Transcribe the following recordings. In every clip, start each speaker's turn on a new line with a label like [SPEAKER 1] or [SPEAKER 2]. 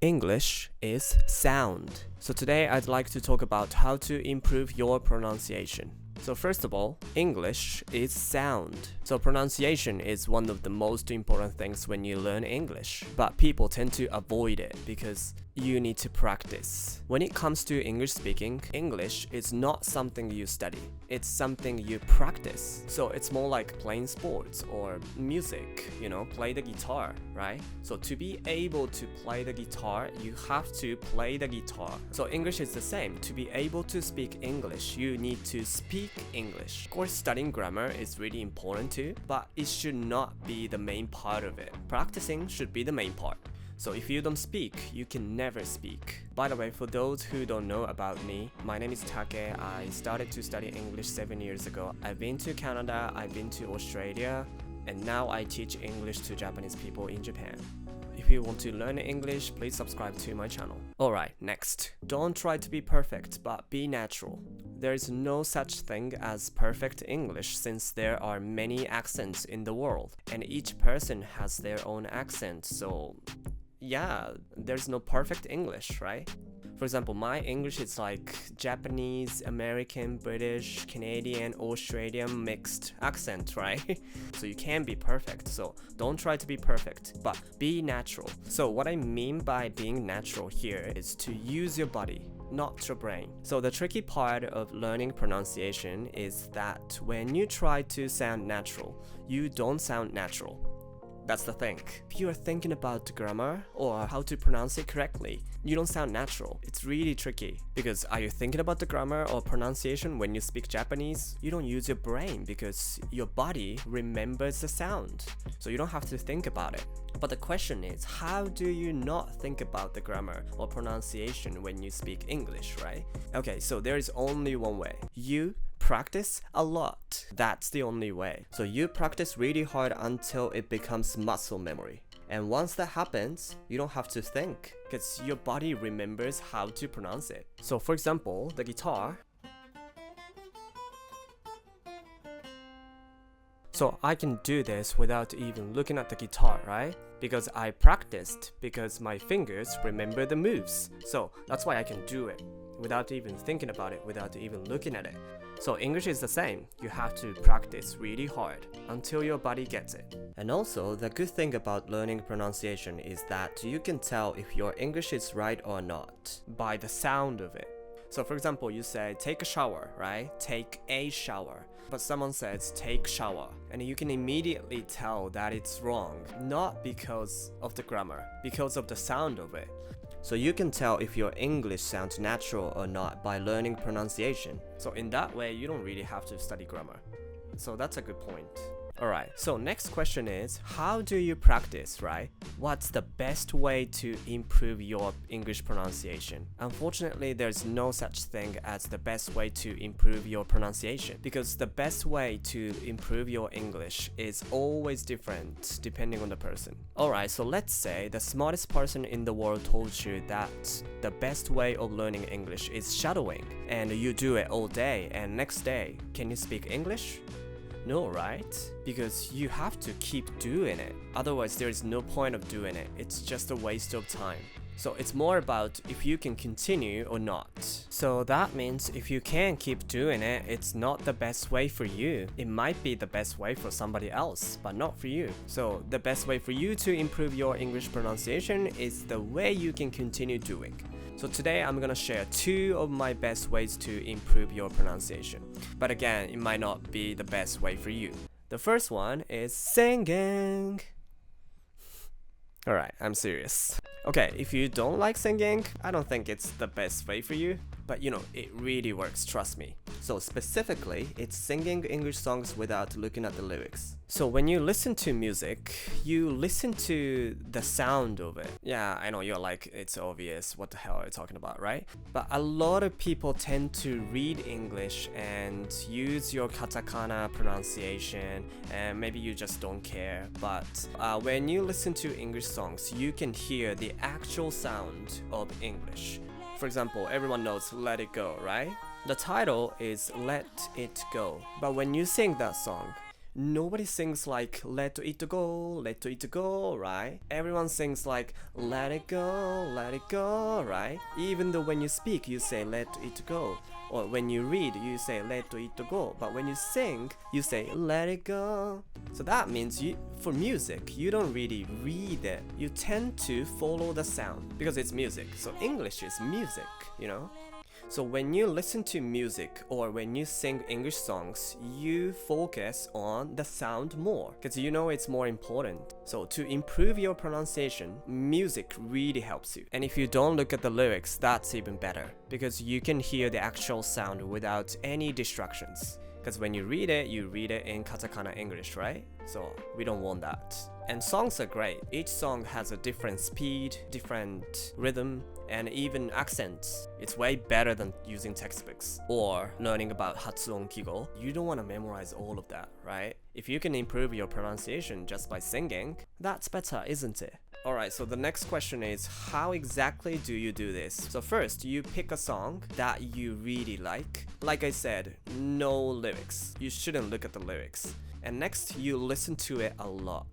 [SPEAKER 1] English is sound. So today I'd like to talk about how to improve your pronunciation. So first of all, English is sound. So pronunciation is one of the most important things when you learn English, but people tend to avoid it because you need to practice. When it comes to English speaking, English is not something you study. It's something you practice. So it's more like playing sports or music, play the guitar, right? So to be able to play the guitar, you have to play the guitar. So English is the same. To be able to speak English, you need to speak English. Of course, studying grammar is really important too, but it should not be the main part of it. Practicing should be the main part. So if you don't speak, you can never speak. By the way, for those who don't know about me, my name is Take. I started to study English 7 years ago. I've been to Canada, I've been to Australia, and now I teach English to Japanese people in Japan. If you want to learn English, please subscribe to my channel. Alright, next. Don't try to be perfect, but be natural. There is no such thing as perfect English since there are many accents in the world, and each person has their own accent, so yeah, there's no perfect English, right? For example, my English is like Japanese, American, British, Canadian, Australian mixed accent, right? So you can't be perfect, so don't try to be perfect, but be natural. So what I mean by being natural here is to use your body, not your brain. So the tricky part of learning pronunciation is that when you try to sound natural, you don't sound natural. That's the thing. If you are thinking about grammar or how to pronounce it correctly, you don't sound natural. It's really tricky because are you thinking about the grammar or pronunciation when you speak Japanese? You don't use your brain because your body remembers the sound. So you don't have to think about it. But the question is, how do you not think about the grammar or pronunciation when you speak English, right? Okay, so there is only one way. You practice a lot. That's the only way. So you practice really hard until it becomes muscle memory. And once that happens, you don't have to think because your body remembers how to pronounce it. So for example, the guitar. So I can do this without even looking at the guitar, right? Because I practiced, because my fingers remember the moves. So that's why I can do it without even thinking about it, without even looking at it. So English is the same. You have to practice really hard until your body gets it. And also, the good thing about learning pronunciation is that you can tell if your English is right or not by the sound of it. So for example, you say take a shower, right? Take a shower. But someone says take shower, and you can immediately tell that it's wrong, not because of the grammar, because of the sound of it. So you can tell if your English sounds natural or not by learning pronunciation. So in that way, you don't really have to study grammar. So that's a good point. Alright, so next question is, how do you practice, right? What's the best way to improve your English pronunciation? Unfortunately, there's no such thing as the best way to improve your pronunciation because the best way to improve your English is always different depending on the person. Alright, so let's say the smartest person in the world told you that the best way of learning English is shadowing, and you do it all day, and next day, can you speak English? No, right? Because you have to keep doing it. Otherwise, there is no point of doing it. It's just a waste of time. So it's more about if you can continue or not. So that means if you can keep doing it, it's not the best way for you. It might be the best way for somebody else, but not for you. So the best way for you to improve your English pronunciation is the way you can continue doing. So today I'm gonna share 2 of my best ways to improve your pronunciation. But again, it might not be the best way for you. The first one is singing. Alright, I'm serious. Okay, if you don't like singing, I don't think it's the best way for you. But it really works, trust me. So specifically, it's singing English songs without looking at the lyrics. So when you listen to music, you listen to the sound of it. Yeah, I know you're like, it's obvious, what the hell are you talking about, right? But a lot of people tend to read English and use your katakana pronunciation, and maybe you just don't care. But when you listen to English songs, you can hear the actual sound of English. For example, everyone knows Let It Go, right? The title is Let It Go. But when you sing that song, nobody sings like let it go, right? Everyone sings like let it go, right? Even though when you speak, you say let it go. Or when you read, you say let it go. But when you sing, you say let it go. So that means for music, you don't really read it. You tend to follow the sound because it's music. So English is music, you know? So when you listen to music or when you sing English songs, you focus on the sound more because you know it's more important. So to improve your pronunciation, music really helps you. And if you don't look at the lyrics, that's even better because you can hear the actual sound without any distractions. Because when you read it in katakana English, right? So we don't want that. And songs are great. Each song has a different speed, different rhythm, and even accents. It's way better than using textbooks or learning about Hatsuon Kigo. You don't want to memorize all of that, right? If you can improve your pronunciation just by singing, that's better, isn't it? Alright, so the next question is, how exactly do you do this? So first, you pick a song that you really like. Like I said, no lyrics. You shouldn't look at the lyrics. And next, you listen to it a lot.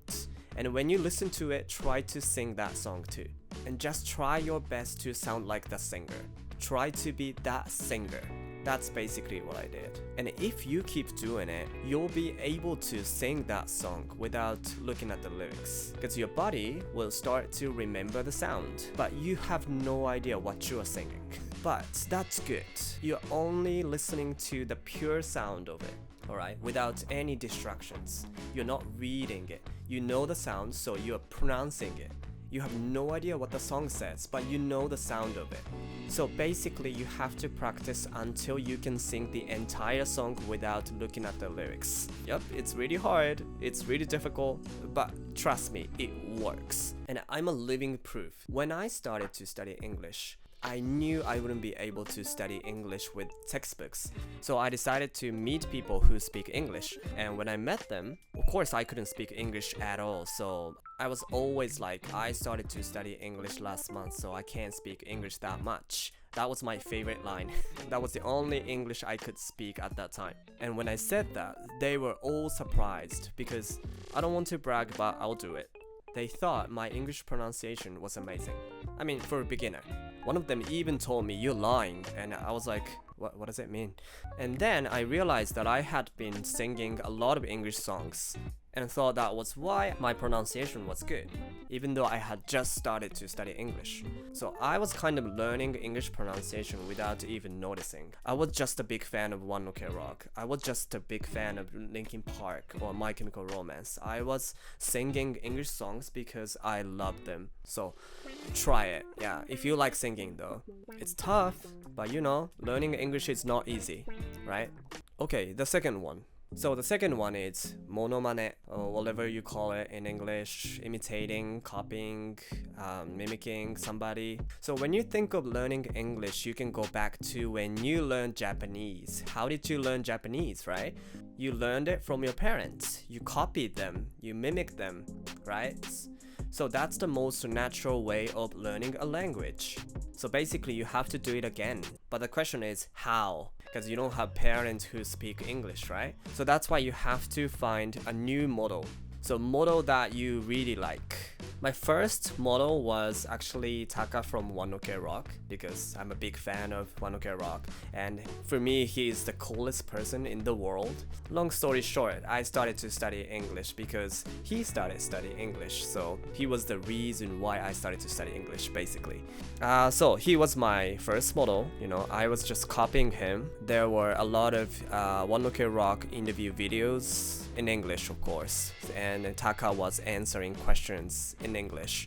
[SPEAKER 1] And when you listen to it, try to sing that song too. And just try your best to sound like the singer. Try to be that singer. That's basically what I did. And if you keep doing it, you'll be able to sing that song without looking at the lyrics. Because your body will start to remember the sound, but you have no idea what you are singing. But that's good. You're only listening to the pure sound of it. Alright, without any distractions. You're not reading it. You know the sound, so you're pronouncing it. You have no idea what the song says, but you know the sound of it. So basically, you have to practice until you can sing the entire song without looking at the lyrics. Yep, it's really hard, it's really difficult, but trust me, it works. And I'm a living proof. When I started to study English, I knew I wouldn't be able to study English with textbooks. So I decided to meet people who speak English. And when I met them, of course I couldn't speak English at all. So I was always like, I started to study English last month, so I can't speak English that much. That was my favorite line. That was the only English I could speak at that time. And when I said that, they were all surprised because I don't want to brag, but I'll do it. They thought my English pronunciation was amazing. I mean, for a beginner. One of them even told me, "You're lying," and I was like, what does it mean? And then I realized that I had been singing a lot of English songs and thought that was why my pronunciation was good, even though I had just started to study English. So I was kind of learning English pronunciation without even noticing. I was just a big fan of One Ok Rock. I was just a big fan of Linkin Park or My Chemical Romance. I was singing English songs because I loved them. So try it. Yeah, if you like singing though. It's tough, but you know, learning English is not easy, right? Okay, the second one. So the second one is monomane, or whatever you call it in English, imitating, copying, mimicking somebody. So when you think of learning English, you can go back to when you learned Japanese. How did you learn Japanese, right? You learned it from your parents. You copied them, you mimicked them, right? So that's the most natural way of learning a language. So basically you have to do it again. But the question is how? Because you don't have parents who speak English, right? So that's why you have to find a new model. So model that you really like. My first model was actually Taka from One Ok Rock because I'm a big fan of One Ok Rock, and for me he is the coolest person in the world. Long story short, I started to study English because he started studying English, so he was the reason why I started to study English basically. So he was my first model, you know, I was just copying him. There were a lot of One Ok Rock interview videos in English, of course, and Taka was answering questions in English,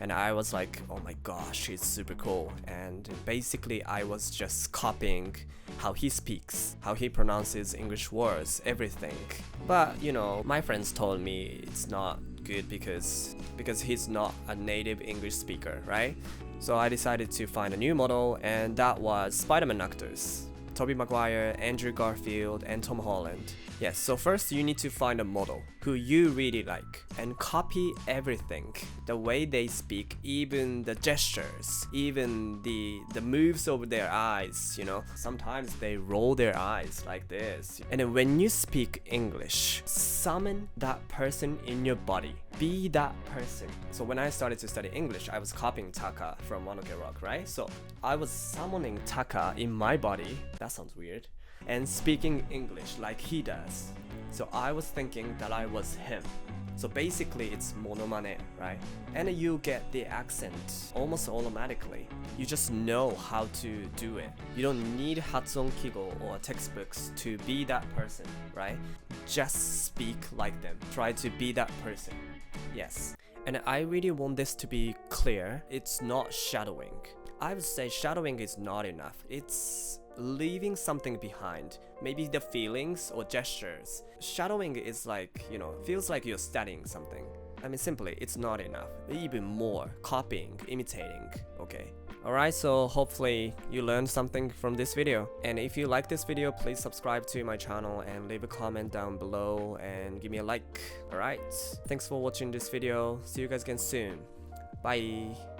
[SPEAKER 1] and I was like, oh my gosh, he's super cool. And basically I was just copying how he speaks, how he pronounces English words, everything. But you know, my friends told me it's not good because he's not a native English speaker, right? So I decided to find a new model, and that was Spider-Man actors, Tobey Maguire, Andrew Garfield, and Tom Holland. Yes, so first you need to find a model who you really like and copy everything. The way they speak, even the gestures, even the moves over their eyes, you know. Sometimes they roll their eyes like this. And then when you speak English, summon that person in your body. Be that person. So when I started to study English, I was copying Taka from One Ok Rock, right? So I was summoning Taka in my body. That sounds weird. And speaking English like he does. So I was thinking that I was him. So basically it's monomane, right? And you get the accent almost automatically. You just know how to do it. You don't need Hatsuon Kigo or textbooks to be that person, right? Just speak like them. Try to be that person. Yes. And I really want this to be clear. It's not shadowing. I would say shadowing is not enough. It's leaving something behind, maybe the feelings or gestures. Shadowing is like, you know, feels like you're studying something. I mean, simply, it's not enough. Even more, copying, imitating, okay? Alright, so hopefully you learned something from this video. And if you like this video, please subscribe to my channel and leave a comment down below and give me a like. Alright, thanks for watching this video. See you guys again soon. Bye!